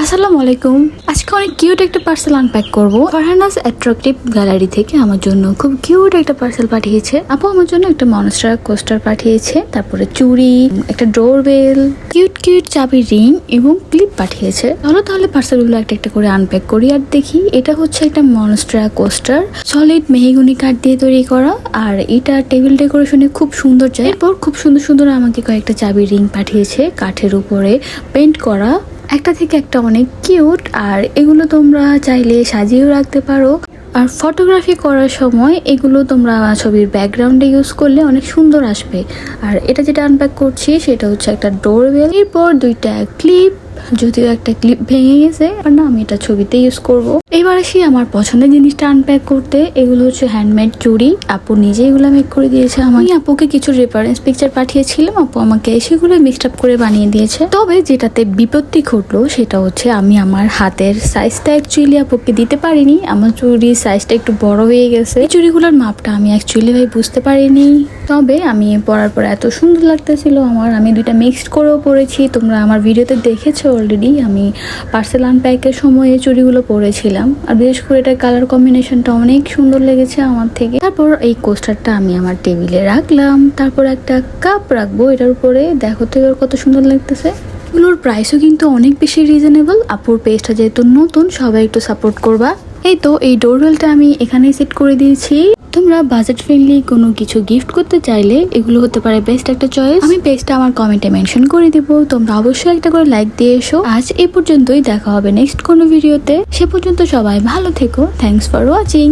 আসসালামু আলাইকুম। আজকে অনেক কিউট একটা পার্সেল আনপ্যাক করব। ফারহানাস অ্যাট্রাকটিভ গ্যালারি থেকে আমার জন্য খুব কিউট একটা পার্সেল পাঠিয়েছে। আপু আমার জন্য একটা মনস্টার কোস্টার পাঠিয়েছে, তারপরে চুড়ি, একটা ডোরবেল, কিউট কিউট চাবি রিং এবং ক্লিপ পাঠিয়েছে। চলো তাহলে পার্সেলগুলো একটা একটা করে আনপ্যাক করি আর দেখি। এটা হচ্ছে একটা মনস্টার কোস্টার, সলিড মেহগনি কাঠ দিয়ে তৈরি করা, আর এটা টেবিল ডেকোরেশনে খুব সুন্দর যায়। এরপর খুব সুন্দর সুন্দর আমাকে কয়েকটা চাবি রিং পাঠিয়েছে, কাঠের উপরে পেন্ট করা, একটা থেকে একটা অনেক কিউট। আর এগুলো তোমরা চাইলে সাজিয়েও রাখতে পারো। আর ফটোগ্রাফি করার সময় এগুলো তোমরা ছবির ব্যাকগ্রাউন্ডে ইউজ করলে অনেক সুন্দর আসবে। আর এটা যেটা আনপ্যাক করছি সেটা হচ্ছে একটা ডোরবেল, এরপর দুইটা ক্লিপ, যদিও একটা ক্লিপ ভেঙে গেছে, আর না আমি এটা ছবিতে ইউজ করব। এবার আসি আমার পছন্দের জিনিসটা আনপ্যাক করতে। এগুলো হচ্ছে হ্যান্ডমেড চুড়ি, আপু নিজে এগুলো মেক করে দিয়েছে। আমি আপুকে কিছু রেফারেন্স পিকচার পাঠিয়েছিলাম, আপু আমাকে সেগুলো মিক্সড আপ করে বানিয়ে দিয়েছে। তবে যেটাতে বিপত্তি ঘটলো সেটা হচ্ছে আমি আমার হাতের সাইজটা অ্যাকচুয়ালি আপুকে দিতে পারিনি। আমার চুড়ির সাইজটা একটু বড় হয়ে গেছে। এই চুড়িগুলোর মাপটা আমি অ্যাকচুয়ালি বুঝতে পারিনি। তবে আমি পরার পর এত সুন্দর লাগতেছিল আমার, আমি দুইটা মিক্সড করেও পরেছি। তোমরা আমার ভিডিওতে দেখেছো অলরেডি, আমি পার্সেল আনপ্যাকের সময় এই চুড়িগুলো পরেছিলাম। আর বিশেষ করে এটার কালার কম্বিনেশনটা অনেক সুন্দর লেগেছে আমার থেকে। তারপর এই কোস্টারটা আমি আমার টেবিলে রাখলাম, তারপর একটা কাপ রাখবো এটার উপরে। দেখো তো এবার কত সুন্দর লাগতেছে। এগুলোর প্রাইসও কিন্তু অনেক বেশি রিজনেবল। আপুর পেজটা যেহেতু নতুন, সবাই একটু সাপোর্ট করবা। এই তো এই ডোরবেলটা আমি এখানেই সেট করে দিয়েছি। তোমরা বাজেট ফ্রেন্ডলি কোনো কিছু গিফট করতে চাইলে এগুলো হতে পারে বেস্ট একটা চয়েস। আমি পেজটা আমার কমেন্টে মেনশন করে দিব, তোমরা অবশ্যই একটা করে লাইক দিয়ে এসো। আজ এই পর্যন্তই, দেখা হবে নেক্সট কোনো ভিডিওতে। সে পর্যন্ত সবাই ভালো থেকো। Thanks for watching.